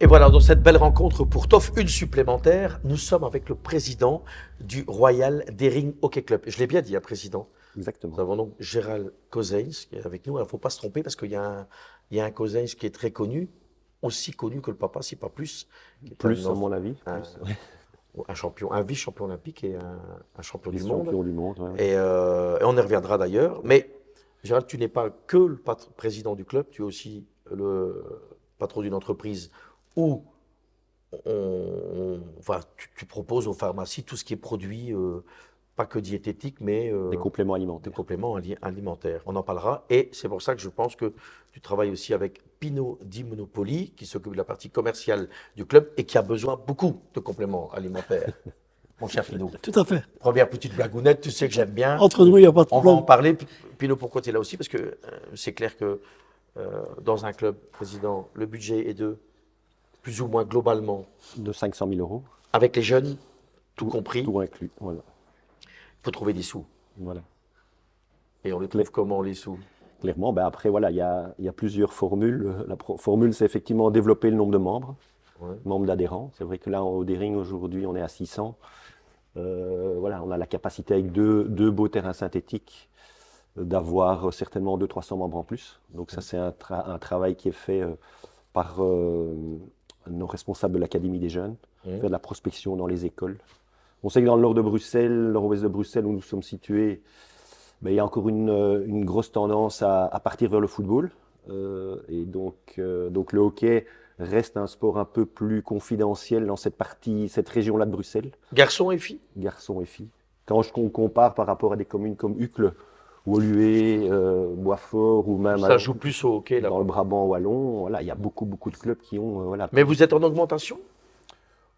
Et voilà, dans cette belle rencontre pour TOF, une supplémentaire, nous sommes avec le président du Royal Daring Hockey Club. Je l'ai bien dit, président. Exactement. Nous avons donc Gérald Cousins qui est avec nous. Il ne faut pas se tromper parce qu'il y a un Cousins qui est très connu, aussi connu que le papa, si pas plus. Plus, à mon avis. Un, Plus. un champion, un vice-champion olympique et un champion du monde. Champion du monde, ouais. Et on y reviendra d'ailleurs. Mais Gérald, tu n'es pas que le président du club, tu es aussi le patron d'une entreprise où enfin, tu proposes aux pharmacies tout ce qui est produit, pas que diététique, mais Des compléments des alimentaires. compléments alimentaires. On en parlera. Et c'est pour ça que je pense que tu travailles aussi avec Pinot Di Monopoly, qui s'occupe de la partie commerciale du club et qui a besoin beaucoup de compléments alimentaires. Mon cher Pinot. Tout à fait. Première petite blagounette, tu sais que j'aime bien. Entre nous, il n'y a pas de On va problème. en parler. Pinot, pourquoi tu es là aussi? Parce que c'est clair que dans un club, président, le budget est de plus ou moins globalement, De 500 000 euros. avec les jeunes, tout compris, Tout inclus. Voilà. il faut trouver des sous. Voilà. Et on les trouve comment, les sous? Clairement, ben après, voilà, il y a plusieurs formules. Formule, c'est effectivement développer le nombre de membres, Ouais. membres d'adhérents. C'est vrai que là, au Daring, aujourd'hui, on est à 600. Voilà, on a la capacité avec deux beaux terrains synthétiques d'avoir certainement 200-300 membres en plus. Donc ça, c'est un travail qui est fait par nos responsables de l'Académie des jeunes, faire de la prospection dans les écoles. On sait que dans le nord de Bruxelles, nord-ouest de Bruxelles, où nous sommes situés, ben, il y a encore une grosse tendance à partir vers le football. Et donc le hockey reste un sport un peu plus confidentiel dans cette région-là de Bruxelles, Garçons et filles? garçons et filles. Quand je compare par rapport à des communes comme Uccle, Woluwe, Boisfort ou même Ça joue plus au hockey, là. dans le Brabant wallon, voilà, il y a beaucoup de clubs qui ont voilà. Mais vous êtes en augmentation?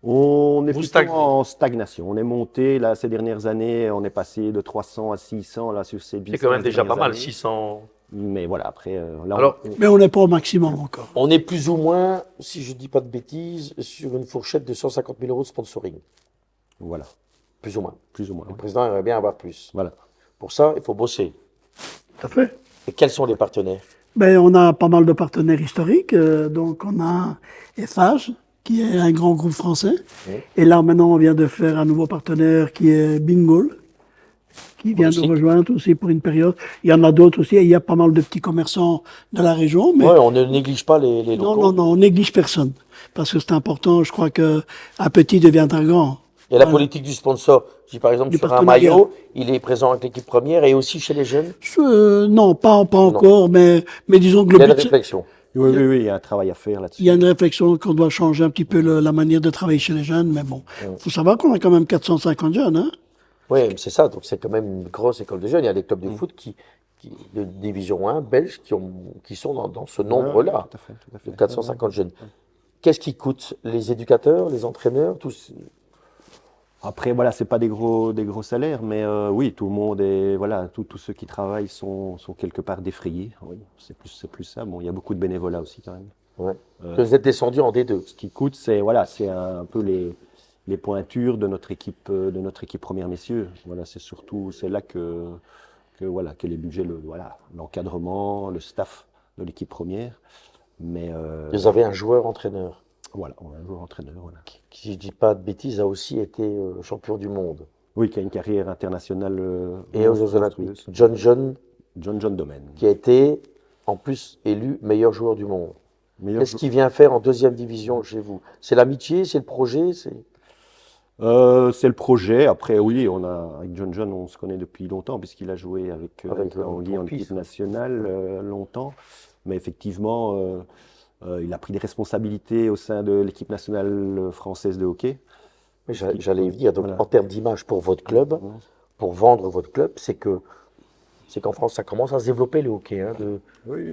On est Vous plutôt stagnez. en stagnation. On est monté là ces dernières années, on est passé de 300 à 600 là sur ces 10 C'est quand même 15 déjà pas dernières mal, années. 600. Mais voilà, après là Alors, Mais on n'est pas au maximum encore. on est plus ou moins, si je dis pas de bêtises, sur une fourchette de 150 000 euros de sponsoring. voilà, Plus ou moins. plus ou moins. Le Ouais. président aimerait bien avoir plus. Voilà. Pour ça, il faut bosser. Tout à fait. Et quels sont les partenaires? Ben, on a pas mal de partenaires historiques. Donc, on a Eiffage, qui est un grand groupe français. Oui. Et là, maintenant, on vient de faire un nouveau partenaire qui est Bingol, qui vient Aussi. de rejoindre aussi pour une période. Il y en a d'autres aussi. Il y a pas mal de petits commerçants de la région. Mais Ouais, on ne néglige pas les non, locaux. on néglige personne. Parce que c'est important. Je crois qu'un petit deviendra grand. Et la politique du sponsor, si par exemple Du sur un partenariat. maillot, il est présent avec l'équipe première et aussi chez les jeunes, Non, pas encore, mais disons que il y le a une but, réflexion. Oui, il y a un travail à faire là-dessus. il y a une réflexion qu'on doit changer un petit peu la manière de travailler chez les jeunes, mais bon, faut savoir qu'on a quand même 450 jeunes, hein. Oui, c'est ça, donc c'est quand même une grosse école de jeunes. Il y a des clubs de foot de division 1 belges qui sont dans ce nombre-là, Tout à fait. de 450 jeunes. Qu'est-ce qui coûte? Les éducateurs, les entraîneurs, tous? Après, voilà, c'est pas des gros salaires, mais oui, tout le monde est, voilà, tous ceux qui travaillent sont quelque part défrayés. Oui, c'est plus ça. Bon, il y a beaucoup de bénévolat aussi quand même. Ouais. Vous êtes descendu en D2. Ce qui coûte, c'est voilà, c'est un peu les pointures de notre équipe première messieurs. Voilà, c'est là que voilà que les budgets, l'encadrement, le staff de l'équipe première. Mais Vous avez un joueur-entraîneur voilà, on a un joueur entraîneur, voilà. qui, si je dis pas de bêtises, a aussi été champion du monde. Oui, qui a une carrière internationale Et aux Jeux Olympiques. monstrueuse. John Domaine. qui a été en plus élu meilleur joueur du monde. Meilleur Qu'est-ce qu'il vient faire en deuxième division chez vous? C'est l'amitié, c'est le projet, c'est... C'est le projet. Après, oui, avec John, on se connaît depuis longtemps, puisqu'il a joué avec Tanguy ton en fils. équipe nationale longtemps. Mais effectivement, il a pris des responsabilités au sein de l'équipe nationale française de hockey. Mais j'allais y venir. Donc, Voilà. en termes d'image pour votre club, pour vendre votre club, c'est qu'en France, ça commence à se développer le hockey. Hein,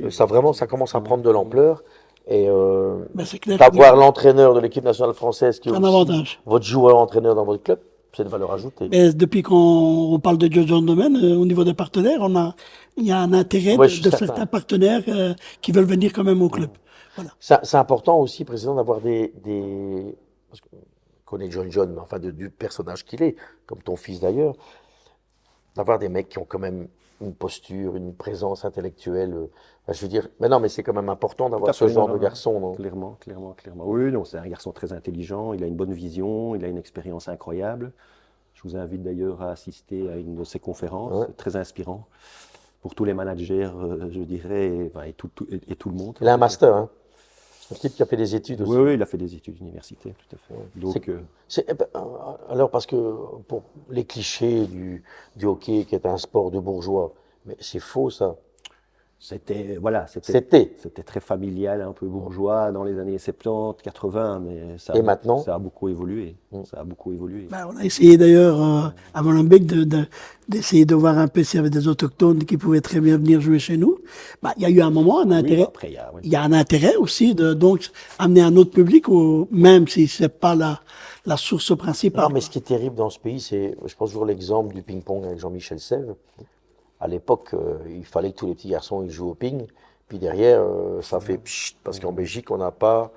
ça commence à prendre de l'ampleur. Et Mais c'est clair d'avoir l'entraîneur de l'équipe nationale française qui est un aussi avantage. votre joueur-entraîneur dans votre club, c'est une valeur ajoutée. Mais depuis qu'on parle de John Domaine, au niveau des partenaires, il y a un intérêt Ouais, je suis de certain. certains partenaires qui veulent venir quand même au club. Voilà. C'est important aussi, président, d'avoir parce qu'on connaît John, mais enfin du personnage qu'il est, comme ton fils d'ailleurs, d'avoir des mecs qui ont quand même une posture, une présence intellectuelle. Je veux dire, mais non, mais c'est quand même important Tout à d'avoir ce fait, genre non, de non, garçon, non? clairement, clairement, clairement. Oui, non, c'est un garçon très intelligent, il a une bonne vision, il a une expérience incroyable. Je vous invite d'ailleurs à assister à une de ses conférences, Ouais. c'est très inspirant pour tous les managers, je dirais, et tout le monde. Il a un master, hein. Un type qui a fait des études Oui, aussi. oui, il a fait des études universitaires, tout à fait. Donc, Eh ben, alors, parce que pour les clichés du hockey, qui est un sport de bourgeois, mais c'est faux, ça. c'était, voilà, C'était. c'était très familial, un peu bourgeois dans les années 70, 80, mais Et maintenant? ça a beaucoup évolué. Ça a beaucoup évolué. Ben, on a essayé d'ailleurs à Molenbeek d'essayer de voir un peu s'il y avait des autochtones qui pouvaient très bien venir jouer chez nous. Ben, il y a eu un moment un Oui, intérêt. après, oui. Il y a un intérêt aussi de donc amener un autre public, même si c'est pas la source principale. Non, mais ce qui est terrible dans ce pays, c'est, je prends toujours l'exemple du ping-pong avec Jean-Michel Sèvres. À l'époque, il fallait que tous les petits garçons ils jouent au ping. Puis derrière, ça fait pchit, parce qu'en Belgique, on n'a pas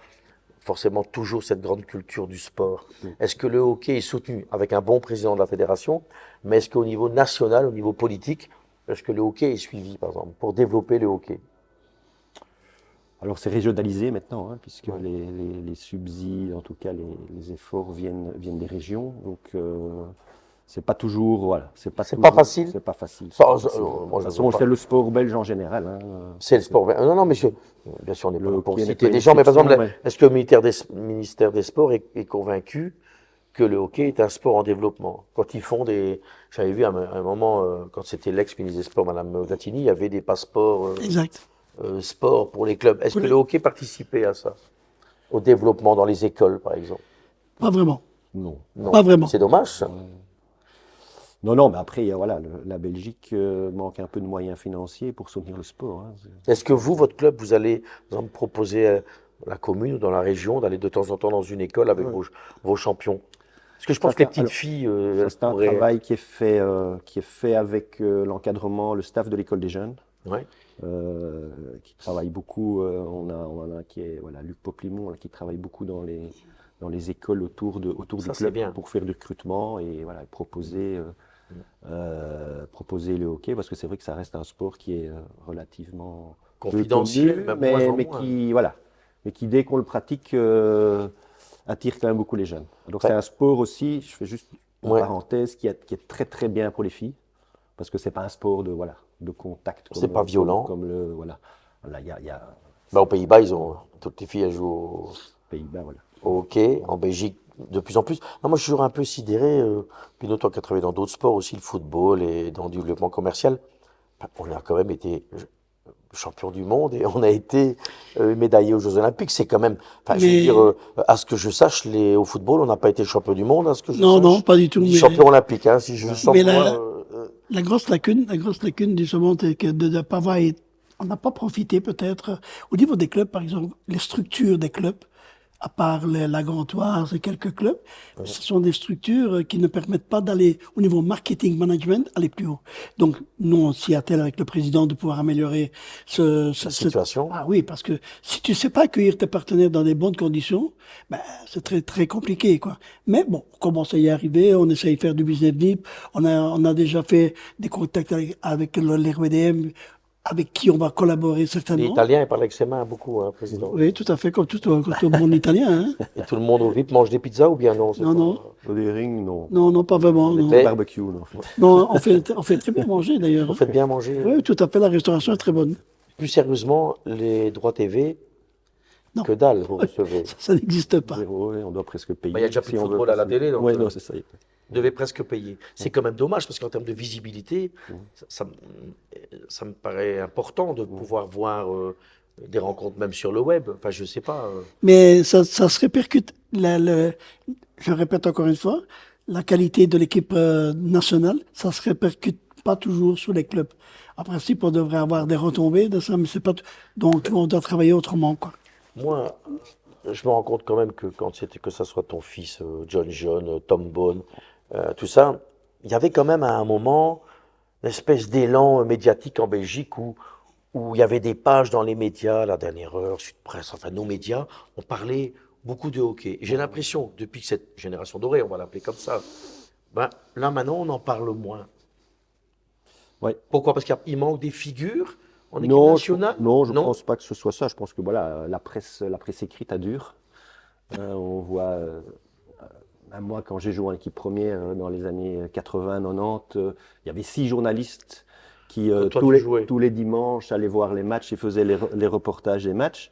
forcément toujours cette grande culture du sport. Est-ce que le hockey est soutenu avec un bon président de la fédération, mais est-ce qu'au niveau national, au niveau politique, est-ce que le hockey est suivi, par exemple, pour développer le hockey? Alors c'est régionalisé maintenant, hein, puisque les subsides, en tout cas les efforts viennent des régions. Donc c'est pas toujours, voilà, C'est pas facile. C'est pas facile. Ça, c'est pas facile. moi, De je toute façon, veux pas. c'est le sport belge en général, hein. C'est le sport. Non, non, monsieur. Bien sûr, on n'est pas Le là pour hockey n'est citer pas des une gens, mais par exemple, exception, est-ce que le ministère des Sports est convaincu que le hockey est un sport en développement? Quand ils font des. J'avais vu à un moment, quand c'était l'ex-ministre des Sports, Madame Datini, il y avait des passeports Exact. sport pour les clubs. Est-ce que le hockey participait à ça? Au développement dans les écoles, par exemple? Pas vraiment. Non. Non. Pas vraiment. C'est dommage, ça. Non, non, mais après, voilà, la Belgique manque un peu de moyens financiers pour soutenir le sport, hein. Est-ce que vous, votre club, vous allez, par exemple, proposer à la commune ou dans la région d'aller de temps en temps dans une école avec vos champions? Parce que je pense que les petites filles, elles c'est un pourraient. travail qui est fait avec l'encadrement, le staff de l'école des jeunes, Ouais. qui travaille beaucoup. On a un qui est, voilà, Luc Poplimon, là, qui travaille beaucoup dans les écoles autour du Ça, c'est club bien. pour faire du recrutement et voilà, proposer le hockey, parce que c'est vrai que ça reste un sport qui est relativement peu Confidentiel, connu, mais moins en mais moins. qui, dès qu'on le pratique, attire quand même beaucoup les jeunes. Donc Ouais. c'est un sport aussi, je fais juste une Ouais. parenthèse, qui est très très bien pour les filles, parce que c'est pas un sport de contact. C'est pas violent. Comme le, voilà. Là, il y a Aux Pays-Bas, toutes les filles, elles jouent au Pays-Bas, voilà. hockey. En Belgique, de plus en plus. Non, moi, je suis toujours un peu sidéré. Puis d'autant qu'à travailler dans d'autres sports aussi, le football et dans le développement commercial, on a quand même été champion du monde et on a été médaillé aux Jeux Olympiques. C'est quand même. Enfin, je veux Mais- dire, à ce que je sache, au football, on n'a pas été champion du monde. À ce que je Non, sache. non, pas du tout. Ni Mais champion olympique, hein, si je sens Mais moi. la grosse lacune du second est que de ne pas avoir on n'a pas profité peut-être au niveau des clubs, par exemple, les structures des clubs, à part la Gantoise et quelques clubs, ce sont des structures qui ne permettent pas d'aller au niveau marketing management, aller plus haut. Donc, nous, on s'y attelle avec le président de pouvoir améliorer La situation. Ah oui, parce que si tu sais pas accueillir tes partenaires dans des bonnes conditions, ben, c'est très, très compliqué, quoi. Mais bon, on commence à y arriver, on essaye de faire du business deep, on a déjà fait des contacts avec l'RWDM, avec qui on va collaborer Les certainement. Italiens, ils parlent avec ses mains beaucoup, hein, président. Oui, tout à fait, comme tout le monde italien, hein. Et tout le monde au VIP mange des pizzas ou bien non? Non, non. Des rings, non. Non, non, pas vraiment, non. Mais- Barbecue, non. Non, on fait très bien manger, d'ailleurs. Vous faites bien manger. Oui, tout à fait, la restauration est très bonne. Plus sérieusement, les droits TV, Non. que dalle, vous recevez. Ça n'existe pas. Zéro, oui, on doit presque payer. Bah, il y a déjà plus de on veut football à la passer. télé, donc, Ouais, non, c'est ça. Vous devez presque payer. C'est quand même dommage parce qu'en termes de visibilité, ça me paraît important de pouvoir voir des rencontres même sur le web. Enfin, je sais pas. Mais ça se répercute. Je répète encore une fois, la qualité de l'équipe nationale, ça se répercute pas toujours sur les clubs. En principe, on devrait avoir des retombées de ça, mais c'est pas. Donc, on doit travailler autrement, quoi. Moi, je me rends compte quand même que quand c'était que ça soit ton fils, John, Tom Bone, tout ça, il y avait quand même à un moment une espèce d'élan médiatique en Belgique où il y avait des pages dans les médias, La Dernière Heure, Sud Presse, enfin nos médias, on parlait beaucoup de hockey. J'ai l'impression, depuis que cette génération dorée, on va l'appeler comme ça, ben, là maintenant on en parle moins. Ouais. Pourquoi? Parce qu'il manque des figures en équipe Non, nationale? non, je pense pas que ce soit ça. Je pense que voilà, la presse écrite a dur. On voit, même moi, quand j'ai joué en équipe première dans les années 80, 90, il y avait 6 journalistes qui, Quand toi, tu jouais. tous les dimanches, allaient voir les matchs et faisaient les reportages des matchs.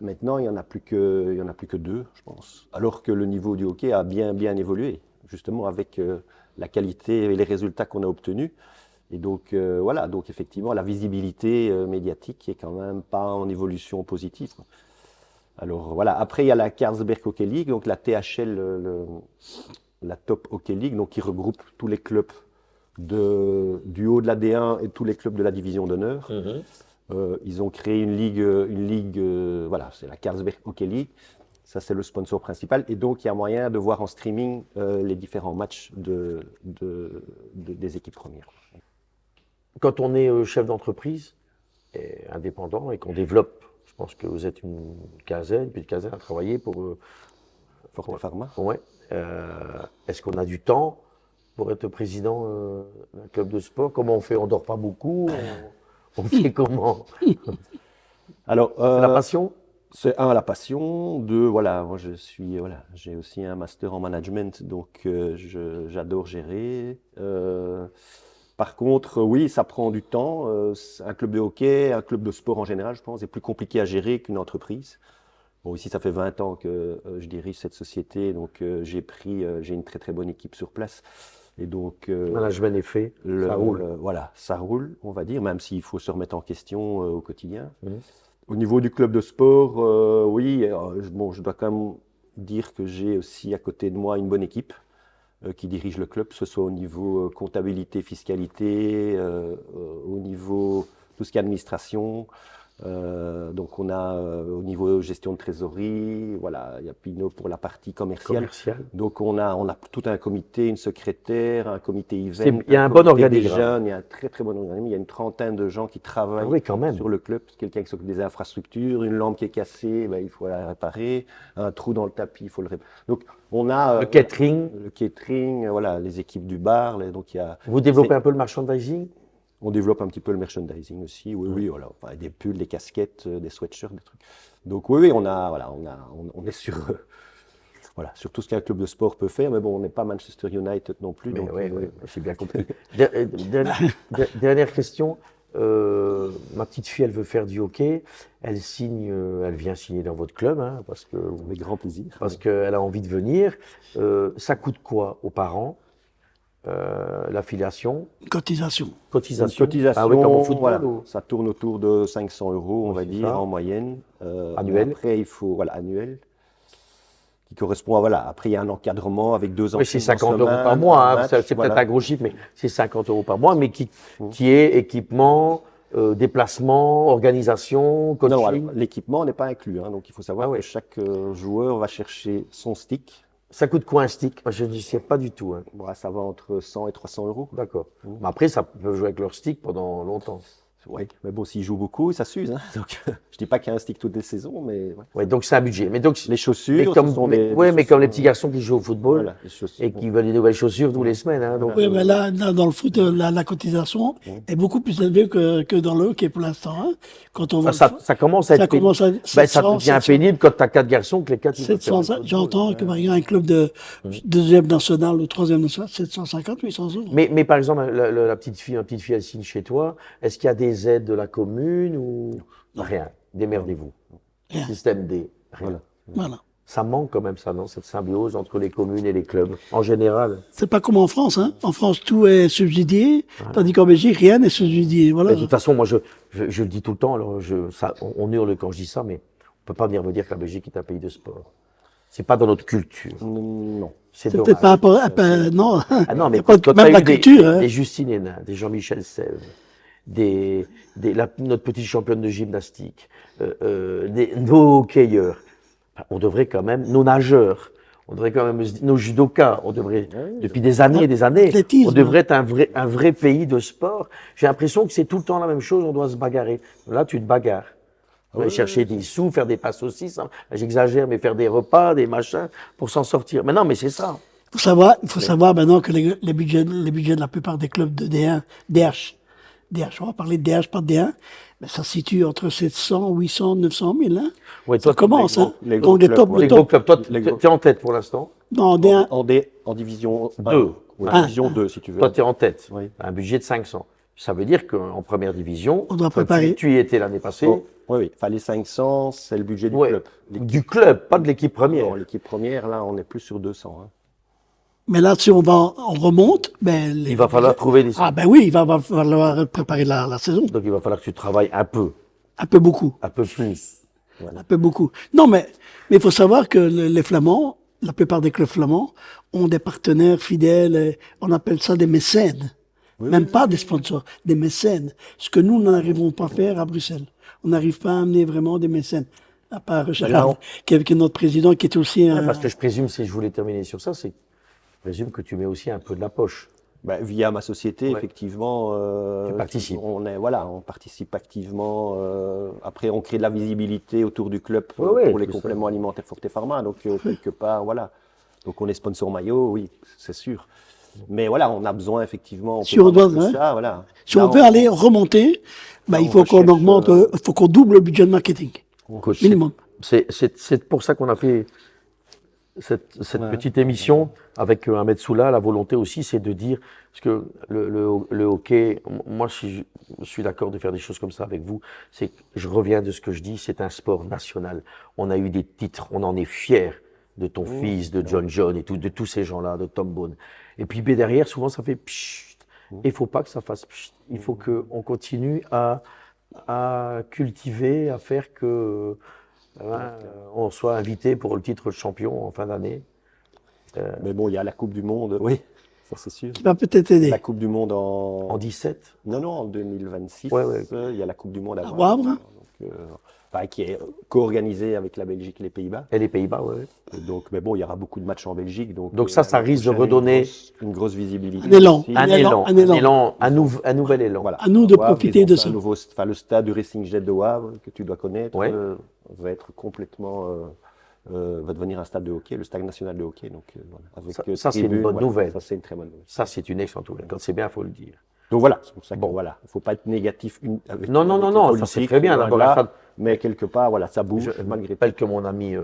Maintenant, il y en a plus que 2, je pense. Alors que le niveau du hockey a bien évolué, justement avec la qualité et les résultats qu'on a obtenus. Et donc, voilà, donc effectivement, la visibilité médiatique est quand même pas en évolution positive, quoi. Alors voilà, après il y a la Carlsberg Hockey League, donc la THL, la Top Hockey League, donc qui regroupe tous les clubs du haut de la D1 et tous les clubs de la division d'honneur. Ils ont créé une ligue, voilà, c'est la Carlsberg Hockey League. Ça, c'est le sponsor principal. Et donc, il y a moyen de voir en streaming les différents matchs des équipes premières. Quand on est chef d'entreprise, et indépendant, et qu'on développe, je pense que vous êtes une quinzaine, plus de quinzaine à travailler pour Forte Pharma. Ouais. Est-ce qu'on a du temps pour être président d'un club de sport? Comment on fait? On dort pas beaucoup? On fait comment? Alors, C'est la passion? c'est la passion. 2, voilà, moi j'ai aussi un master en management, donc j'adore gérer. Par contre, oui, ça prend du temps. Un club de hockey, un club de sport en général, je pense, est plus compliqué à gérer qu'une entreprise. Bon, ici, ça fait 20 ans que je dirige cette société, donc j'ai une très très bonne équipe sur place. Et donc, Le management est fait, ça roule. voilà, ça roule, on va dire, même s'il faut se remettre en question au quotidien. Au niveau du club de sport, oui, bon, je dois quand même dire que j'ai aussi à côté de moi une bonne équipe qui dirige le club, que ce soit au niveau comptabilité, fiscalité, au niveau tout ce qui est administration. Donc on a au niveau gestion de trésorerie, voilà, il y a Pino pour la partie commerciale. Donc on a tout un comité, une secrétaire, un comité event. Il y a un bon organigramme. Jeunes, il y a un très très bon organigramme. Il y a une trentaine de gens qui travaillent sur le club. Quelqu'un qui s'occupe des infrastructures, une lampe qui est cassée, ben, il faut la réparer. Un trou dans le tapis, il faut le réparer. Donc on a le catering, voilà, les équipes du bar. Donc il y a. Vous développez un peu le merchandising? On développe un petit peu le merchandising aussi, oui, voilà, enfin, des pulls, des casquettes, des sweatshirts, des trucs. Donc oui, on est sur, voilà, sur tout ce qu'un club de sport peut faire, mais bon, on n'est pas Manchester United non plus. Donc, oui, j'ai bien compris. Dernière question, ma petite fille, elle veut faire du hockey, elle vient signer dans votre club, hein, parce que avec grand plaisir. Parce qu'elle a envie de venir. Ça coûte quoi aux parents? L'affiliation? Cotisation. Cotisation. Ah oui, comme au football, voilà, ça tourne autour de 500 €, on va dire, en moyenne. Annuel. Après, il faut, voilà, annuel, qui correspond à, voilà, après, il y a un encadrement avec 2 ans. Oui, c'est 50 € par mois, hein, c'est peut-être un gros chiffre, mais c'est 50 € par mois, mais qui est équipement, déplacement, organisation, coaching. Non, l'équipement n'est pas inclus, hein, donc il faut savoir que chaque joueur va chercher son stick. Ça coûte quoi un stick? Moi, je ne sais pas du tout. Hein. Bon, ça va entre 100 et 300 €. D'accord. Mais après, ça peut jouer avec leur stick pendant longtemps. Oui, mais bon, s'ils jouent beaucoup, ça s'use. Hein. Donc, je dis pas qu'il y a un stick toutes les saisons, mais. Ouais, donc c'est un budget. Mais donc les chaussures. Mais comme les petits garçons qui jouent au football, voilà, et qui veulent des nouvelles chaussures tous les semaines. Hein, donc, oui, mais là, dans le foot, la cotisation est beaucoup plus élevée que dans le hockey pour l'instant. Hein. Quand on ça commence à être pénible. Ça devient pénible quand tu as 4 garçons que les 4. J'entends que par exemple un club de deuxième national ou troisième national, 750, 800 €. Mais par exemple, la petite fille, elle signe chez toi. Est-ce qu'il y a des aides de la commune ou rien? Démerdez-vous. Système D. Rien. Voilà. Ça manque quand même ça, non? Cette symbiose entre les communes et les clubs, en général. C'est pas comme en France, hein. En France, tout est subsidié, tandis qu'en Belgique, rien n'est subsidié. Voilà. Mais de toute façon, moi, je le dis tout le temps, alors on hurle quand je dis ça, mais on peut pas venir me dire que la Belgique est un pays de sport. C'est pas dans notre culture. Non. C'est peut-être pas rapport non. Ah non, mais quand même la culture. Des Justine Hénin, des Jean-Michel Sèvres, notre petite championne de gymnastique, nos hockeyeurs. On devrait quand même, nos nageurs, on devrait quand même, nos judokas, on devrait, depuis des années et des années, on devrait être un vrai pays de sport. J'ai l'impression que c'est tout le temps la même chose, on doit se bagarrer. Là, tu te bagarres. On va chercher des sous, faire des passes aussi, j'exagère, mais faire des repas, des machins, pour s'en sortir. Mais non, mais c'est ça. Il faut savoir maintenant que les budgets de la plupart des clubs de D1, DH, on va parler de DH, pas de D1, mais ça se situe entre 700, 800, 900 000. Hein. Ouais, Ça toi, commence, hein. les Donc, gros des top, clubs, les le gros top. clubs, toi, Les gros- tu es en tête pour l'instant. Non, D1, En division 1. Deux. Oui, Un. division 2, si tu veux. Toi, tu es en tête. Oui. Un budget de 500. Ça veut dire qu'en première division, On doit toi, préparer. tu y étais l'année passée, Bon, oui, oui. Enfin, les 500, c'est le budget du Ouais. club. du club, pas de l'équipe première. Non, l'équipe première, là, on est plus sur 200. Hein. mais là, si on remonte, ben, Il va falloir trouver des... Ah ben oui, il va falloir préparer la saison. Donc il va falloir que tu travailles un peu beaucoup. plus. Un peu beaucoup. Non, mais il faut savoir que les Flamands, la plupart des clubs flamands, ont des partenaires fidèles. On appelle ça des mécènes. Même pas des sponsors, des mécènes. Ce que nous n'arrivons pas à faire à Bruxelles. On n'arrive pas à amener vraiment des mécènes. À part Gérard, qui est notre président, qui est aussi un... Parce que je présume, si je voulais terminer sur ça, c'est je présume que tu mets aussi un peu de la poche. Ben, via ma société, Ouais. effectivement, Tu participes. on participe activement. Après, on crée de la visibilité autour du club Ouais, pour les tout ça. compléments alimentaires Forte Pharma. Donc, quelque part, voilà. Donc, on est sponsor maillot, oui, c'est sûr. Mais voilà, on a besoin, effectivement. Si on doit, tout hein. ça, voilà. Si Là, on veut aller remonter, ben, là, il on faut qu'on recherche, augmente, il faut qu'on double le budget de marketing. Coach, Minimum. c'est pour ça qu'on a fait cette petite émission avec Ahmed Soula. La volonté aussi, c'est de dire, parce que le hockey, moi, si je suis d'accord de faire des choses comme ça avec vous, c'est que je reviens de ce que je dis, c'est un sport national. On a eu des titres, on en est fiers de ton fils, de John et tout, de tous ces gens-là, de Tom Bone. Et puis ben, derrière, souvent, ça fait pchit. Il faut pas que ça fasse pchit. Il faut qu'on continue à cultiver, à faire que on soit invité pour le titre de champion en fin d'année. Mais bon, il y a la Coupe du Monde, oui, ça c'est sûr. Qui va peut-être aider. La Coupe du Monde En 17. Non, en 2026, Ouais, ouais. il y a la Coupe du Monde à À Wavre, Wavre. donc, qui est co-organisée avec la Belgique et les Pays-Bas. Et les Pays-Bas, ouais. Et donc, mais bon, il y aura beaucoup de matchs en Belgique. Donc Ça l'année risque de prochaine, redonner une grosse visibilité. Un élan. aussi. Un nouvel élan. Voilà. À nous de Wavre, profiter ils ont de fait ça. le stade du Racing Jet de Wavre, que tu dois connaître, Ouais. va être complètement. Va devenir un stade de hockey, le stade national de hockey. Donc, voilà, avec, Ça, c'est une tribunes, bonne voilà. nouvelle. Ça, c'est une très bonne nouvelle. Ça, c'est une excellente nouvelle. Quand c'est bien, il faut le dire. Donc voilà, c'est pour ça que Bon. voilà, il ne faut pas être négatif avec Non, avec les ça c'est politiques, très bien d'avoir voilà, un stade. mais quelque part, voilà, ça bouge Je malgré tout. rappelle que mon ami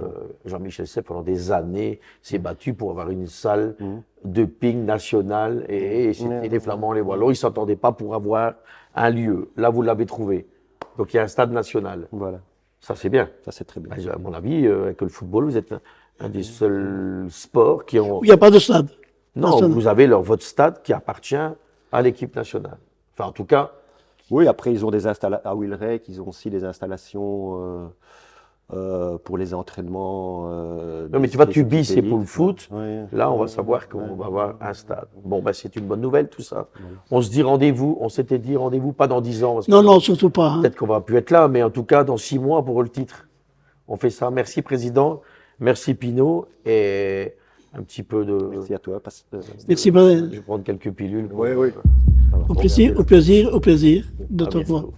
Jean-Michel Sepp, pendant des années, s'est battu pour avoir une salle de ping nationale et c'était les Flamands, les Wallons, ils ne s'entendaient pas pour avoir un lieu. Là, vous l'avez trouvé. Donc, il y a un stade national. Voilà, Ça, c'est bien. ça c'est très bien. À mon avis, avec le football, vous êtes un des seuls sports qui ont... Il n'y a pas de stade. Non, national. vous avez votre stade qui appartient à l'équipe nationale. Enfin, en tout cas, Oui, après ils ont des installations à Wilrec, ils ont aussi des installations pour les entraînements. non, mais tu vois, Tubi, c'est pour le foot. Ouais. Là, on va savoir qu'on va avoir un stade. Bon, ben, c'est une bonne nouvelle, tout ça. On se dit rendez-vous, on s'était dit rendez-vous pas dans 10 ans. Parce que Non, surtout pas. Hein. peut-être qu'on va plus être là, mais en tout cas, dans 6 mois pour le titre. On fait ça. Merci, Président. Merci, Pinot. Et un petit peu de... Merci à toi. Merci, Je vais prendre quelques pilules. Oui, oui. au plaisir de te À revoir. bientôt.